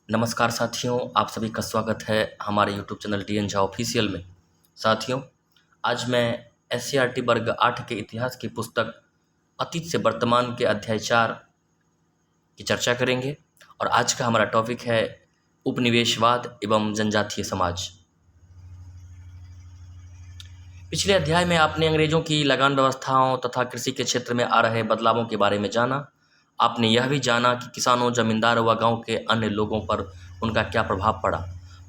नमस्कार साथियों, आप सभी का स्वागत है हमारे YouTube channel DN. Jha official में। साथियों, आज मैं एससीईआरटी वर्ग 8 के इतिहास की पुस्तक अतीत से वर्तमान के अध्याय 4 की चर्चा करेंगे और आज का हमारा टॉपिक है उपनिवेशवाद एवं जनजातीय समाज। पिछले अध्याय में आपने अंग्रेजों की लगान व्यवस्थाओं तथा कृषि के क्षेत्र में आ रहे बदलावों के बारे में जाना। आपने यह भी जाना कि किसानों, जमींदार व गांव के अन्य लोगों पर उनका क्या प्रभाव पड़ा।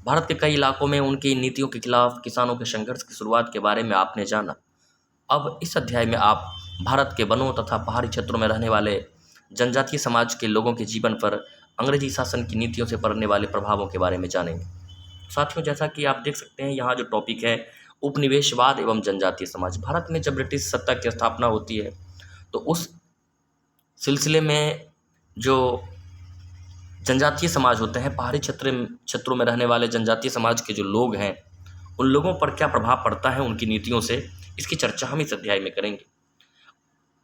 भारत के कई इलाकों में उनकी नीतियों के खिलाफ किसानों के संघर्ष की शुरुआत के बारे में आपने जाना। अब इस अध्याय में आप भारत के वनों तथा पहाड़ी क्षेत्रों में रहने वाले जनजातीय समाज के लोगों के जीवन पर अंग्रेजी शासन की नीतियों से पड़ने वाले प्रभावों के बारे में जानेंगे। साथियों, जैसा कि आप देख सकते हैं, यहाँ जो टॉपिक है उपनिवेशवाद एवं जनजातीय समाज। भारत में जब ब्रिटिश सत्ता की स्थापना होती है तो उस सिलसिले में जो जनजातीय समाज होते हैं, पहाड़ी क्षेत्रों में रहने वाले जनजातीय समाज के जो लोग हैं, उन लोगों पर क्या प्रभाव पड़ता है उनकी नीतियों से, इसकी चर्चा हम इस अध्याय में करेंगे।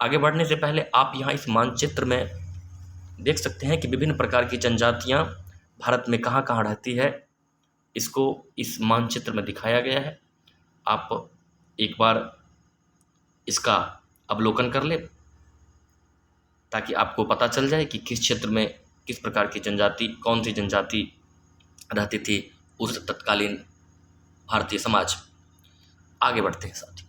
आगे बढ़ने से पहले आप यहाँ इस मानचित्र में देख सकते हैं कि विभिन्न प्रकार की जनजातियाँ भारत में कहाँ कहाँ रहती है। इसको इस मानचित्र में दिखाया गया है। आप एक बार इसका अवलोकन कर ले ताकि आपको पता चल जाए कि किस क्षेत्र में किस प्रकार की जनजाति, कौन सी जनजाति रहती थी उस तत्कालीन भारतीय समाज। आगे बढ़ते हैं साथी।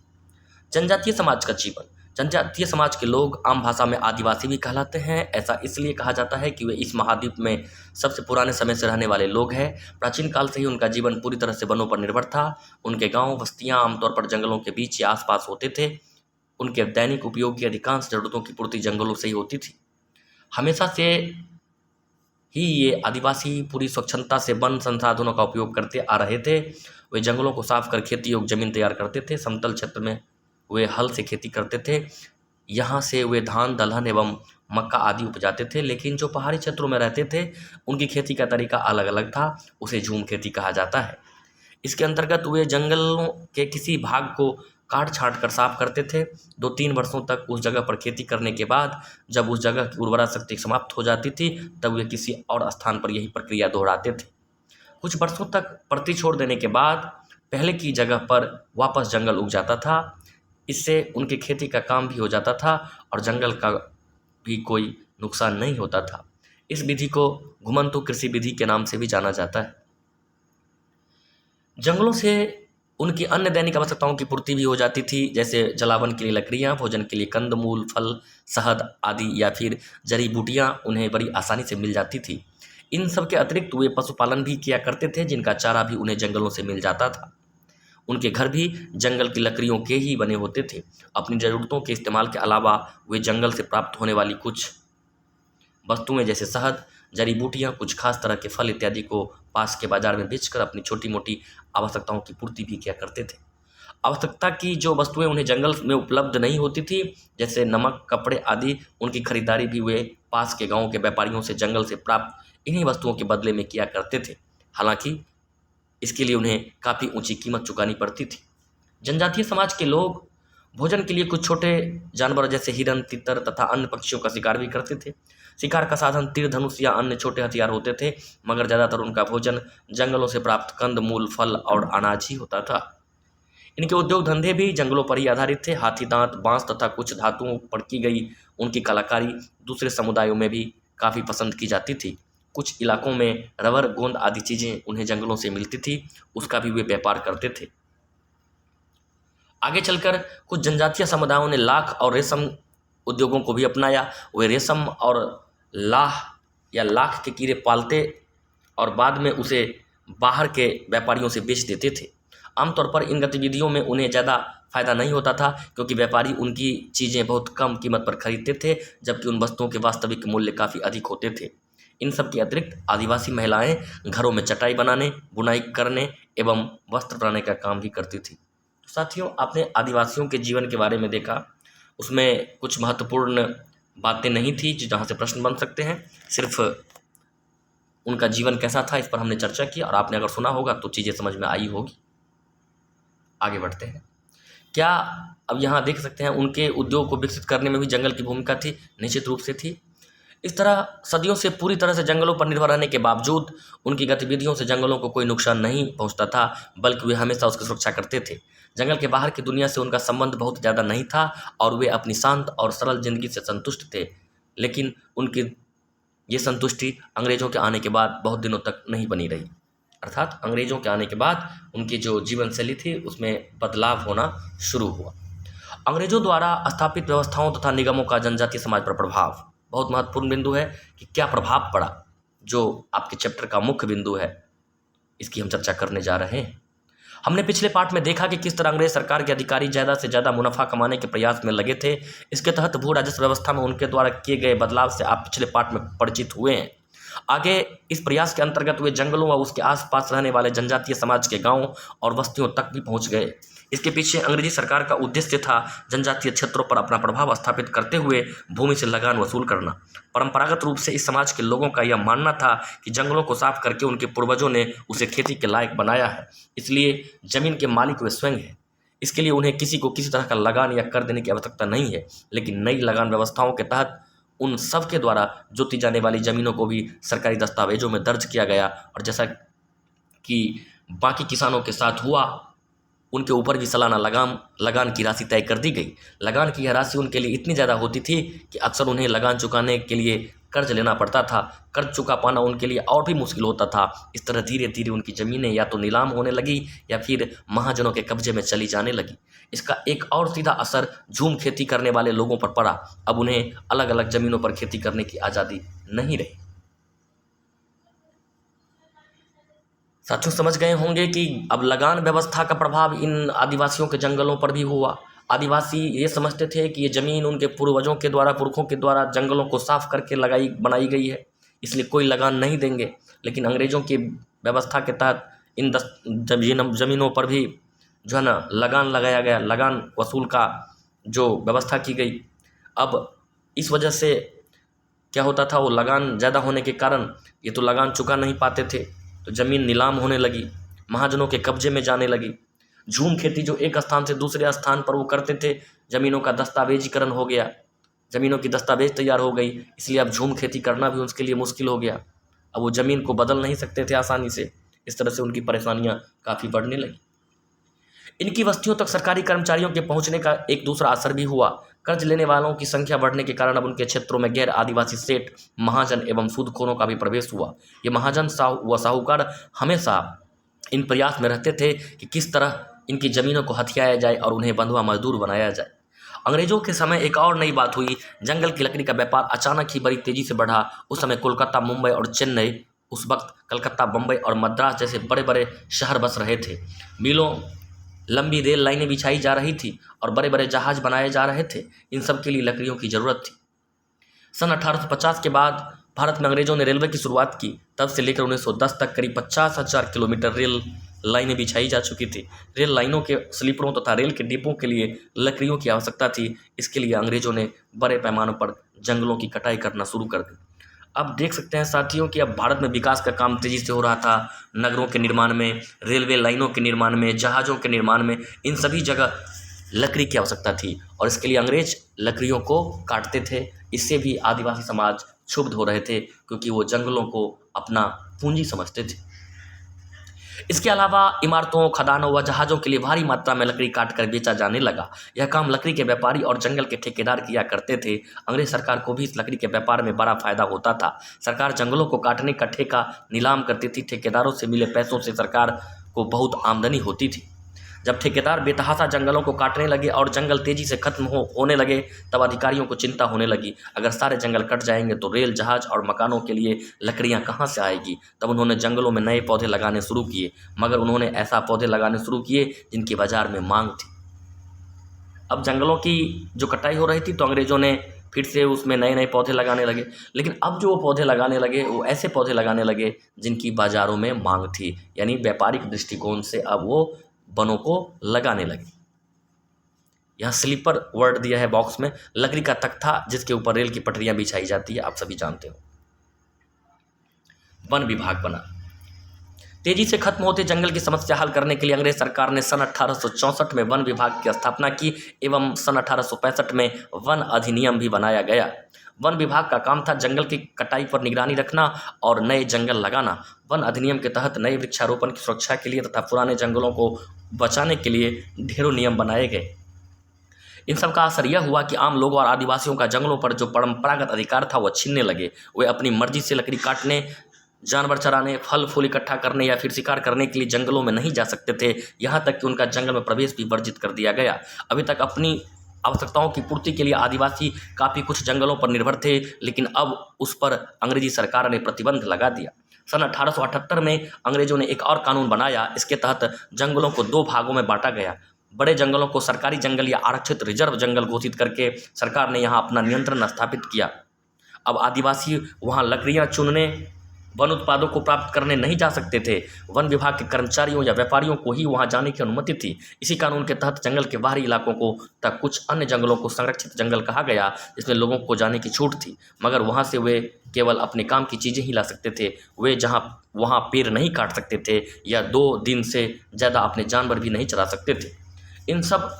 जनजातीय समाज का जीवन। जनजातीय समाज के लोग आम भाषा में आदिवासी भी कहलाते हैं। ऐसा इसलिए कहा जाता है कि वे इस महाद्वीप में सबसे पुराने समय से रहने वाले लोग हैं। प्राचीन काल से ही उनका जीवन पूरी तरह से वनों पर निर्भर था। उनके गांव बस्तियां आमतौर पर जंगलों के बीच या आसपास होते थे। उनके दैनिक उपयोग की अधिकांश जरूरतों की पूर्ति जंगलों से ही होती थी। हमेशा से ही ये आदिवासी पूरी स्वच्छंदता से वन संसाधनों का उपयोग करते आ रहे थे। वे जंगलों को साफ कर खेती योग्य जमीन तैयार करते थे। समतल क्षेत्र में वे हल से खेती करते थे। यहाँ से वे धान, दलहन एवं मक्का आदि उपजाते थे। लेकिन जो पहाड़ी क्षेत्रों में रहते थे उनकी खेती का तरीका अलग अलग था। उसे झूम खेती कहा जाता है। इसके अंतर्गत वे जंगलों के किसी भाग को काट छाँट कर साफ करते थे। 2-3 वर्षों तक उस जगह पर खेती करने के बाद जब उस जगह की उर्वरा शक्ति समाप्त हो जाती थी तब वे किसी और स्थान पर यही प्रक्रिया दोहराते थे। कुछ वर्षों तक परती छोड़ देने के बाद पहले की जगह पर वापस जंगल उग जाता था। इससे उनकी खेती का काम भी हो जाता था और जंगल का भी कोई नुकसान नहीं होता था। इस विधि को घुमंतु कृषि विधि के नाम से भी जाना जाता है। जंगलों से उनकी अन्य दैनिक आवश्यकताओं की पूर्ति भी हो जाती थी, जैसे जलावन के लिए लकड़ियाँ, भोजन के लिए कंदमूल, फल, शहद आदि या फिर जड़ी बूटियाँ उन्हें बड़ी आसानी से मिल जाती थी। इन सब के अतिरिक्त वे पशुपालन भी किया करते थे, जिनका चारा भी उन्हें जंगलों से मिल जाता था। उनके घर भी जंगल की लकड़ियों के ही बने होते थे। अपनी ज़रूरतों के इस्तेमाल के अलावा वे जंगल से प्राप्त होने वाली कुछ वस्तुएं जैसे शहद, जड़ी बूटियाँ, कुछ खास तरह के फल इत्यादि को पास के बाजार में बेचकर अपनी छोटी मोटी आवश्यकताओं की पूर्ति भी किया करते थे। आवश्यकता की जो वस्तुएं उन्हें जंगल में उपलब्ध नहीं होती थी, जैसे नमक, कपड़े आदि, उनकी खरीदारी भी वे पास के गांवों के व्यापारियों से जंगल से प्राप्त इन्हीं वस्तुओं के बदले में किया करते थे। हालांकि इसके लिए उन्हें काफ़ी ऊंची कीमत चुकानी पड़ती थी। जनजातीय समाज के लोग भोजन के लिए कुछ छोटे जानवर जैसे हिरन, तितर तथा अन्य पक्षियों का शिकार भी करते थे। शिकार का साधन तीर धनुष या अन्य छोटे हथियार होते थे, मगर ज़्यादातर उनका भोजन जंगलों से प्राप्त कंद मूल, फल और अनाज ही होता था। इनके उद्योग धंधे भी जंगलों पर ही आधारित थे। हाथी दांत, बांस तथा कुछ धातुओं पर की गई उनकी कलाकारी दूसरे समुदायों में भी काफ़ी पसंद की जाती थी। कुछ इलाकों में रबर, गोंद आदि चीज़ें उन्हें जंगलों से मिलती थी, उसका भी वे व्यापार करते थे। आगे चलकर कुछ जनजातीय समुदायों ने लाख और रेशम उद्योगों को भी अपनाया। वे रेशम और लाह या लाख के कीड़े पालते और बाद में उसे बाहर के व्यापारियों से बेच देते थे। आमतौर पर इन गतिविधियों में उन्हें ज़्यादा फायदा नहीं होता था, क्योंकि व्यापारी उनकी चीज़ें बहुत कम कीमत पर खरीदते थे, जबकि उन वस्तुओं के वास्तविक मूल्य काफ़ी अधिक होते थे। इन सब के अतिरिक्त आदिवासी महिलाएं घरों में चटाई बनाने, बुनाई करने एवं वस्त्र बनाने का काम भी करती थी। साथियों, आपने आदिवासियों के जीवन के बारे में देखा, उसमें कुछ महत्वपूर्ण बातें नहीं थी जहाँ से प्रश्न बन सकते हैं। सिर्फ उनका जीवन कैसा था इस पर हमने चर्चा की और आपने अगर सुना होगा तो चीज़ें समझ में आई होगी। आगे बढ़ते हैं। क्या अब यहाँ देख सकते हैं उनके उद्योग को विकसित करने में भी जंगल की भूमिका थी? निश्चित रूप से थी। इस तरह सदियों से पूरी तरह से जंगलों पर निर्भर रहने के बावजूद उनकी गतिविधियों से जंगलों को कोई नुकसान नहीं पहुंचता था, बल्कि वे हमेशा उसकी सुरक्षा करते थे। जंगल के बाहर की दुनिया से उनका संबंध बहुत ज़्यादा नहीं था और वे अपनी शांत और सरल जिंदगी से संतुष्ट थे। लेकिन उनकी ये संतुष्टि अंग्रेजों के आने के बाद बहुत दिनों तक नहीं बनी रही। अर्थात अंग्रेजों के आने के बाद उनकी जो जीवन शैली थी उसमें बदलाव होना शुरू हुआ। अंग्रेजों द्वारा स्थापित व्यवस्थाओं तथा निगमों का जनजातीय समाज पर प्रभाव बहुत महत्वपूर्ण बिंदु है कि क्या प्रभाव पड़ा, जो आपके चैप्टर का मुख्य बिंदु है, इसकी हम चर्चा करने जा रहे हैं। हमने पिछले पार्ट में देखा कि किस तरह अंग्रेज सरकार के अधिकारी ज़्यादा से ज़्यादा मुनाफा कमाने के प्रयास में लगे थे। इसके तहत भू राजस्व व्यवस्था में उनके द्वारा किए गए बदलाव से आप पिछले पार्ट में परिचित हुए हैं। आगे इस प्रयास के अंतर्गत वे जंगलों व उसके आसपास रहने वाले जनजातीय समाज के गांवों और बस्तियों तक भी पहुंच गए। इसके पीछे अंग्रेजी सरकार का उद्देश्य था जनजातीय क्षेत्रों पर अपना प्रभाव स्थापित करते हुए भूमि से लगान वसूल करना। परंपरागत रूप से इस समाज के लोगों का यह मानना था कि जंगलों को साफ करके उनके पूर्वजों ने उसे खेती के लायक बनाया है, इसलिए जमीन के मालिक वे स्वयं हैं। इसके लिए उन्हें किसी को किसी तरह का लगान या कर देने की आवश्यकता नहीं है। लेकिन नई लगान व्यवस्थाओं के तहत उन सब के द्वारा जोती जाने वाली जमीनों को भी सरकारी दस्तावेजों में दर्ज किया गया और जैसा कि बाकी किसानों के साथ हुआ, उनके ऊपर भी सालाना लगान की राशि तय कर दी गई। लगान की यह राशि उनके लिए इतनी ज़्यादा होती थी कि अक्सर उन्हें लगान चुकाने के लिए कर्ज लेना पड़ता था। कर्ज चुका पाना उनके लिए और भी मुश्किल होता था। इस तरह धीरे धीरे उनकी ज़मीनें या तो नीलाम होने लगी या फिर महाजनों के कब्जे में चली जाने लगी। इसका एक और सीधा असर झूम खेती करने वाले लोगों पर पड़ा। अब उन्हें अलग अलग ज़मीनों पर खेती करने की आज़ादी नहीं रही। साथियों, समझ गए होंगे कि अब लगान व्यवस्था का प्रभाव इन आदिवासियों के जंगलों पर भी हुआ। आदिवासी ये समझते थे कि ये ज़मीन उनके पूर्वजों के द्वारा, पुरखों के द्वारा जंगलों को साफ करके बनाई गई है, इसलिए कोई लगान नहीं देंगे। लेकिन अंग्रेज़ों की व्यवस्था के तहत इन ज़मीनों पर भी जो है ना लगान लगाया गया, लगान वसूल का जो व्यवस्था की गई। अब इस वजह से क्या होता था, वो लगान ज़्यादा होने के कारण ये तो लगान चुका नहीं पाते थे, तो ज़मीन नीलाम होने लगी, महाजनों के कब्जे में जाने लगी। झूम खेती जो एक स्थान से दूसरे स्थान पर वो करते थे, ज़मीनों का दस्तावेजीकरण हो गया, ज़मीनों की दस्तावेज तैयार हो गई, इसलिए अब झूम खेती करना भी उसके लिए मुश्किल हो गया। अब वो ज़मीन को बदल नहीं सकते थे आसानी से। इस तरह से उनकी परेशानियाँ काफ़ी बढ़ने लगी। इनकी बस्तियों तक सरकारी कर्मचारियों के पहुंचने का एक दूसरा असर भी हुआ। कर्ज लेने वालों की संख्या बढ़ने के कारण अब उनके क्षेत्रों में गैर आदिवासी सेठ, महाजन एवं सूदखोरों का भी प्रवेश हुआ। ये महाजन व साहूकार हमेशा इन प्रयास में रहते थे कि किस तरह इनकी ज़मीनों को हथियाया जाए और उन्हें बंधुआ मजदूर बनाया जाए। अंग्रेजों के समय एक और नई बात हुई। जंगल की लकड़ी का व्यापार अचानक ही बड़ी तेजी से बढ़ा। उस समय कोलकाता, मुंबई और चेन्नई, उस वक्त कलकत्ता, बम्बई और मद्रास जैसे बड़े बड़े शहर बस रहे थे। मिलों, लंबी रेल लाइनें बिछाई जा रही थी और बड़े बड़े जहाज बनाए जा रहे थे। इन सब के लिए लकड़ियों की ज़रूरत थी। सन 1850 के बाद भारत में अंग्रेजों ने रेलवे की शुरुआत की। तब से लेकर 1910 तक करीब 50,000 किलोमीटर रेल लाइनें बिछाई जा चुकी थी। रेल लाइनों के स्लीपरों तथा रेल के डिब्बों के लिए लकड़ियों की आवश्यकता थी। इसके लिए अंग्रेजों ने बड़े पैमाने पर जंगलों की कटाई करना शुरू कर दी। अब देख सकते हैं साथियों कि अब भारत में विकास का काम तेज़ी से हो रहा था। नगरों के निर्माण में, रेलवे लाइनों के निर्माण में, जहाज़ों के निर्माण में, इन सभी जगह लकड़ी की आवश्यकता थी और इसके लिए अंग्रेज लकड़ियों को काटते थे। इससे भी आदिवासी समाज क्षुब्ध हो रहे थे क्योंकि वो जंगलों को अपना पूंजी समझते थे। इसके अलावा इमारतों, खदानों व जहाज़ों के लिए भारी मात्रा में लकड़ी काटकर बेचा जाने लगा। यह काम लकड़ी के व्यापारी और जंगल के ठेकेदार किया करते थे। अंग्रेज सरकार को भी इस लकड़ी के व्यापार में बड़ा फायदा होता था। सरकार जंगलों को काटने का ठेका नीलाम करती थी। ठेकेदारों से मिले पैसों से सरकार को बहुत आमदनी होती थी। जब ठेकेदार बेतहाशा जंगलों को काटने लगे और जंगल तेजी से खत्म होने लगे, तब अधिकारियों को चिंता होने लगी। अगर सारे जंगल कट जाएंगे तो रेल, जहाज और मकानों के लिए लकड़ियां कहां से आएगी। तब उन्होंने जंगलों में नए पौधे लगाने शुरू किए, मगर उन्होंने ऐसा पौधे लगाने शुरू किए जिनकी बाजार में मांग थी। अब जंगलों की जो कटाई हो रही थी तो अंग्रेजों ने फिर से उसमें नए नए पौधे लगाने लगे। लेकिन अब जो वो पौधे लगाने लगे वो ऐसे पौधे लगाने लगे जिनकी बाज़ारों में मांग थी, यानी व्यापारिक दृष्टिकोण से अब वो वनों को लगाने लगे। यहाँ स्लीपर वर्ड दिया है बॉक्स में, लकड़ी का तख्ता जिसके ऊपर रेल की पटरियां बिछाई जाती है, आप सभी जानते हो। वन विभाग बना। तेजी से खत्म होते जंगल की समस्या हल करने के लिए अंग्रेज सरकार ने सन 1864 में वन विभाग की स्थापना की एवं सन 1865 में वन अधिनियम भी बनाया गया। वन विभाग का काम था जंगल की कटाई पर निगरानी रखना और नए जंगल लगाना। वन अधिनियम के तहत नए वृक्षारोपण की सुरक्षा के लिए तथा पुराने जंगलों को बचाने के लिए ढेरों नियम बनाए गए। इन सब का असर यह हुआ कि आम लोगों और आदिवासियों का जंगलों पर जो परंपरागत अधिकार था वह छीनने लगे। वे अपनी मर्जी से लकड़ी काटने, जानवर चराने, फल फूल इकट्ठा करने या फिर शिकार करने के लिए जंगलों में नहीं जा सकते थे। यहाँ तक कि उनका जंगल में प्रवेश भी वर्जित कर दिया गया। अभी तक अपनी आवश्यकताओं की पूर्ति के लिए आदिवासी काफ़ी कुछ जंगलों पर निर्भर थे, लेकिन अब उस पर अंग्रेजी सरकार ने प्रतिबंध लगा दिया। सन 1878 में अंग्रेजों ने एक और कानून बनाया। इसके तहत जंगलों को 2 भागों में बांटा गया। बड़े जंगलों को सरकारी जंगल या आरक्षित रिजर्व जंगल घोषित करके सरकार ने यहाँ अपना नियंत्रण स्थापित किया। अब आदिवासी वहाँ लकड़ियाँ चुनने, वन उत्पादों को प्राप्त करने नहीं जा सकते थे। वन विभाग के कर्मचारियों या व्यापारियों को ही वहां जाने की अनुमति थी। इसी कानून के तहत जंगल के बाहरी इलाकों को तक कुछ अन्य जंगलों को संरक्षित जंगल कहा गया, जिसमें लोगों को जाने की छूट थी, मगर वहां से वे केवल अपने काम की चीज़ें ही ला सकते थे। वे वहाँ पेड़ नहीं काट सकते थे या 2 दिन से ज़्यादा अपने जानवर भी नहीं चरा सकते थे। इन सब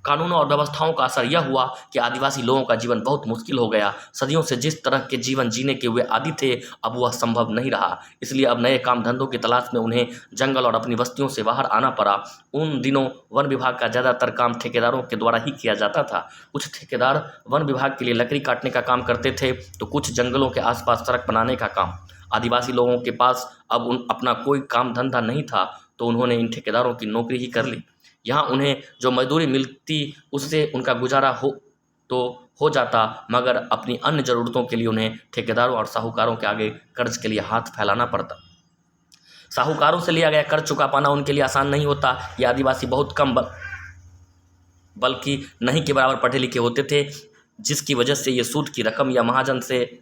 कानूनों और व्यवस्थाओं का असर यह हुआ कि आदिवासी लोगों का जीवन बहुत मुश्किल हो गया। सदियों से जिस तरह के जीवन जीने के वे आदी थे, अब वह संभव नहीं रहा। इसलिए अब नए काम धंधों की तलाश में उन्हें जंगल और अपनी बस्तियों से बाहर आना पड़ा। उन दिनों वन विभाग का ज़्यादातर काम ठेकेदारों के द्वारा ही किया जाता था। कुछ ठेकेदार वन विभाग के लिए लकड़ी काटने का काम करते थे, तो कुछ जंगलों के आसपास सड़क बनाने का काम। आदिवासी लोगों के पास अब अपना कोई काम धंधा नहीं था, तो उन्होंने इन ठेकेदारों की नौकरी ही कर ली। यहाँ उन्हें जो मजदूरी मिलती उससे उनका गुजारा हो जाता, मगर अपनी अन्य ज़रूरतों के लिए उन्हें ठेकेदारों और साहूकारों के आगे कर्ज के लिए हाथ फैलाना पड़ता। साहूकारों से लिया गया कर्ज चुका पाना उनके लिए आसान नहीं होता। ये आदिवासी बहुत कम बल्कि नहीं के बराबर पढ़े लिखे होते थे, जिसकी वजह से ये सूद की रकम या महाजन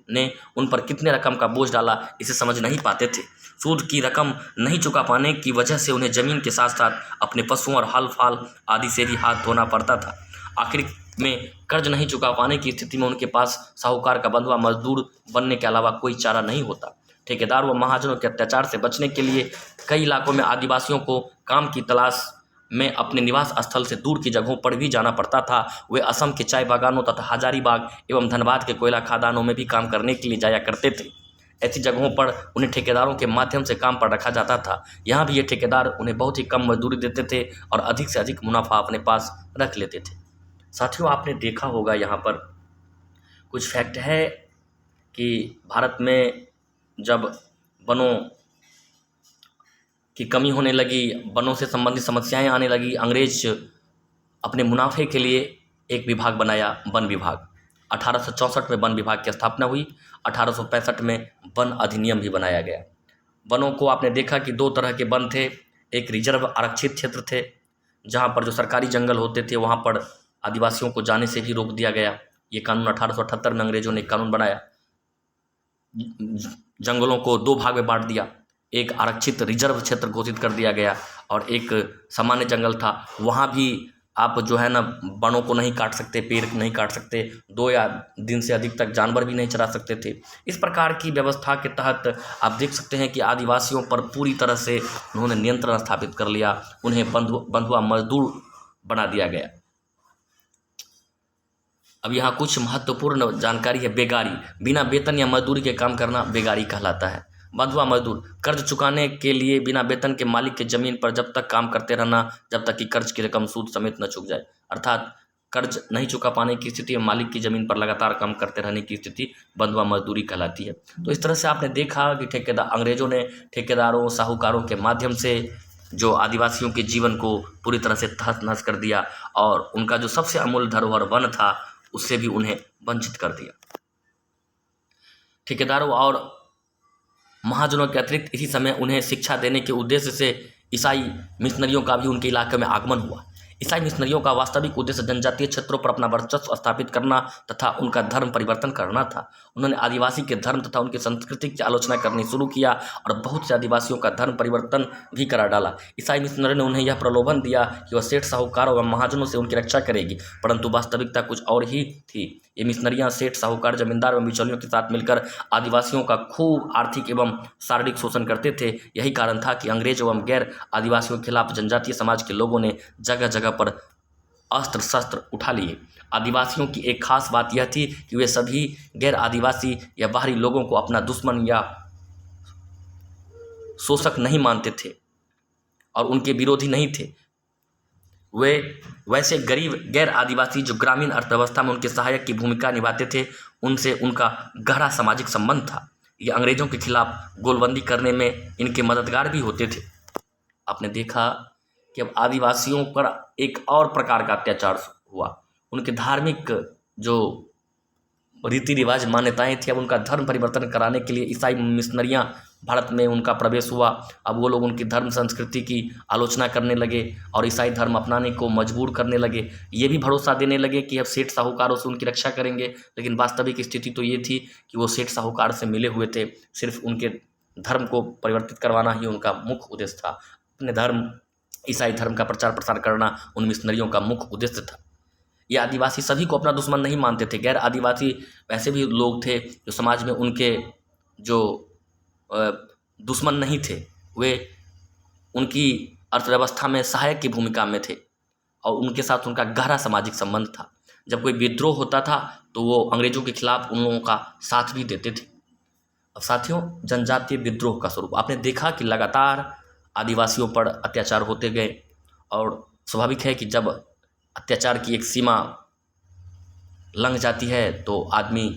ने उन पर कितने रकम का बोझ डाला इसे समझ नहीं पाते थे। सूद की रकम नहीं चुका पाने की वजह से उन्हें ज़मीन के साथ साथ अपने पशुओं और हल फाल आदि से भी हाथ धोना पड़ता था। आखिर में कर्ज नहीं चुका पाने की स्थिति में उनके पास साहूकार का बंधुआ मजदूर बनने के अलावा कोई चारा नहीं होता। ठेकेदार व महाजनों के अत्याचार से बचने के लिए कई इलाकों में आदिवासियों को काम की तलाश में अपने निवास स्थल से दूर की जगहों पर भी जाना पड़ता था। वे असम के चाय बागानों तथा हजारीबाग एवं धनबाद के कोयला खदानों में भी काम करने के लिए जाया करते थे। ऐसी जगहों पर उन्हें ठेकेदारों के माध्यम से काम पर रखा जाता था। यहाँ भी ये ठेकेदार उन्हें बहुत ही कम मजदूरी देते थे और अधिक से अधिक मुनाफा अपने पास रख लेते थे। साथियों, आपने देखा होगा यहाँ पर कुछ फैक्ट है कि भारत में जब वनों की कमी होने लगी, वनों से संबंधित समस्याएं आने लगी, अंग्रेज अपने मुनाफे के लिए एक विभाग बनाया, वन विभाग। 1864 में वन विभाग की स्थापना हुई। 1865 में वन अधिनियम भी बनाया गया। वनों को आपने देखा कि 2 तरह के वन थे। एक रिजर्व आरक्षित क्षेत्र थे, जहाँ पर जो सरकारी जंगल होते थे वहाँ पर आदिवासियों को जाने से भी रोक दिया गया। ये कानून 1878 में अंग्रेजों ने कानून बनाया। जंगलों को 2 भाग में बांट दिया। एक आरक्षित रिजर्व क्षेत्र घोषित कर दिया गया और एक सामान्य जंगल था। वहाँ भी आप जो है ना वनों को नहीं काट सकते, पेड़ नहीं काट सकते, 2 या दिन से अधिक तक जानवर भी नहीं चरा सकते थे। इस प्रकार की व्यवस्था के तहत आप देख सकते हैं कि आदिवासियों पर पूरी तरह से उन्होंने नियंत्रण स्थापित कर लिया। उन्हें बंधुआ मजदूर बना दिया गया। अब यहाँ कुछ महत्वपूर्ण जानकारी है। बेगारी, बिना वेतन या मजदूरी के काम करना बेगारी कहलाता है। बंधुआ मजदूर, कर्ज चुकाने के लिए बिना वेतन के मालिक के जमीन पर जब तक काम करते रहना जब तक कि कर्ज की रकम सूद समेत न चुक जाए। अर्थात कर्ज नहीं चुका पाने की स्थिति में मालिक की जमीन पर लगातार काम करते रहने की स्थिति बंधुआ मजदूरी कहलाती है। तो इस तरह से आपने देखा कि अंग्रेजों ने ठेकेदारों, साहूकारों के माध्यम से जो आदिवासियों के जीवन को पूरी तरह से तहस नहस कर दिया और उनका जो सबसे अमूल्य धरोहर वन था उससे भी उन्हें वंचित कर दिया। ठेकेदारों और महाजनों के अतिरिक्त इसी समय उन्हें शिक्षा देने के उद्देश्य से ईसाई मिशनरियों का भी उनके इलाके में आगमन हुआ। ईसाई मिशनरियों का वास्तविक उद्देश्य जनजातीय क्षेत्रों पर अपना वर्चस्व स्थापित करना तथा उनका धर्म परिवर्तन करना था। उन्होंने आदिवासी के धर्म तथा उनकी संस्कृति की आलोचना करनी शुरू किया और बहुत से आदिवासियों का धर्म परिवर्तन भी करा डाला। ईसाई मिशनरी ने उन्हें यह प्रलोभन दिया कि वह सेठ, साहूकारों एवं महाजनों से उनकी रक्षा करेगी, परंतु वास्तविकता कुछ और ही थी। ये मिशनरियाँ सेठ, साहूकार, जमींदार एवं बिचौलियों के साथ मिलकर आदिवासियों का खूब आर्थिक एवं शारीरिक शोषण करते थे। यही कारण था कि अंग्रेज एवं गैर आदिवासियों के खिलाफ जनजातीय समाज के लोगों ने जगह जगह पर अस्त्र शस्त्र उठा लिए। आदिवासियों की एक खास बात यह थी कि वे सभी गैर आदिवासी या बाहरी लोगों को अपना दुश्मन या शोषक नहीं मानते थे और उनके विरोधी नहीं थे। वे वैसे गरीब गैर आदिवासी जो ग्रामीण अर्थव्यवस्था में उनके सहायक की भूमिका निभाते थे, उनसे उनका गहरा सामाजिक संबंध था। ये अंग्रेजों के खिलाफ गोलबंदी करने में इनके मददगार भी होते थे। आपने देखा कि अब आदिवासियों पर एक और प्रकार का अत्याचार हुआ। उनके धार्मिक जो रीति रिवाज मान्यताएं थी, अब उनका धर्म परिवर्तन कराने के लिए ईसाई मिशनरियां भारत में उनका प्रवेश हुआ। अब वो लोग उनकी धर्म संस्कृति की आलोचना करने लगे और ईसाई धर्म अपनाने को मजबूर करने लगे। ये भी भरोसा देने लगे कि अब सेठ साहूकारों से उनकी रक्षा करेंगे, लेकिन वास्तविक स्थिति तो ये थी कि वो सेठ साहूकार से मिले हुए थे। सिर्फ उनके धर्म को परिवर्तित करवाना ही उनका मुख्य उद्देश्य था। अपने धर्म ईसाई धर्म का प्रचार प्रसार करना उन मिशनरियों का मुख्य उद्देश्य था। ये आदिवासी सभी को अपना दुश्मन नहीं मानते थे। गैर आदिवासी वैसे भी लोग थे जो समाज में उनके जो दुश्मन नहीं थे, वे उनकी अर्थव्यवस्था में सहायक की भूमिका में थे और उनके साथ उनका गहरा सामाजिक संबंध था। जब कोई विद्रोह होता था तो वो अंग्रेजों के खिलाफ उन लोगों का साथ भी देते थे। अब साथियों, जनजातीय विद्रोह का स्वरूप आपने देखा कि लगातार आदिवासियों पर अत्याचार होते गए और स्वाभाविक है कि जब अत्याचार की एक सीमा लंघ जाती है तो आदमी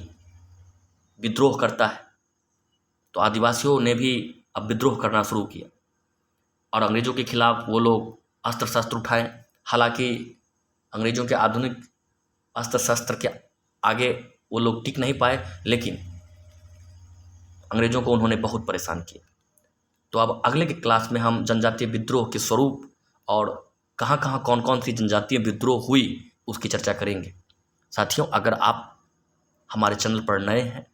विद्रोह करता है। तो आदिवासियों ने भी अब विद्रोह करना शुरू किया और अंग्रेजों के खिलाफ वो लोग अस्त्र शस्त्र उठाए। हालांकि अंग्रेजों के आधुनिक अस्त्र शस्त्र के आगे वो लोग टिक नहीं पाए, लेकिन अंग्रेजों को उन्होंने बहुत परेशान किया। तो अब अगले के क्लास में हम जनजातीय विद्रोह के स्वरूप और कहाँ कहाँ कौन कौन सी जनजातीय विद्रोह हुई उसकी चर्चा करेंगे। साथियों, अगर आप हमारे चैनल पर नए हैं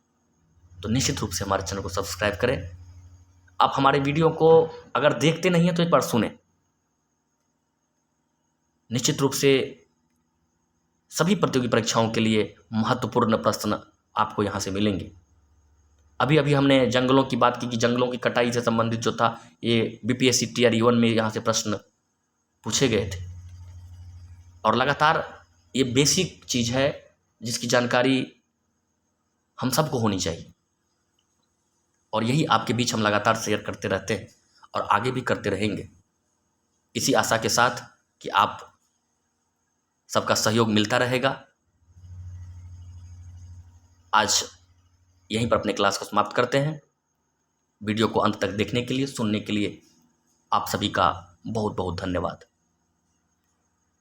तो निश्चित रूप से हमारे चैनल को सब्सक्राइब करें। आप हमारे वीडियो को अगर देखते नहीं हैं तो एक बार सुनें। निश्चित रूप से सभी प्रतियोगी परीक्षाओं के लिए महत्वपूर्ण प्रश्न आपको यहाँ से मिलेंगे। अभी अभी हमने जंगलों की बात की कि जंगलों की कटाई से संबंधित जो था ये बीपीएससी टीआरई 1 में यहाँ से प्रश्न पूछे गए थे और लगातार ये बेसिक चीज़ है जिसकी जानकारी हम सबको होनी चाहिए और यही आपके बीच हम लगातार शेयर करते रहते हैं और आगे भी करते रहेंगे, इसी आशा के साथ कि आप सबका सहयोग मिलता रहेगा। आज यहीं पर अपने क्लास को समाप्त करते हैं। वीडियो को अंत तक देखने के लिए, सुनने के लिए आप सभी का बहुत बहुत धन्यवाद।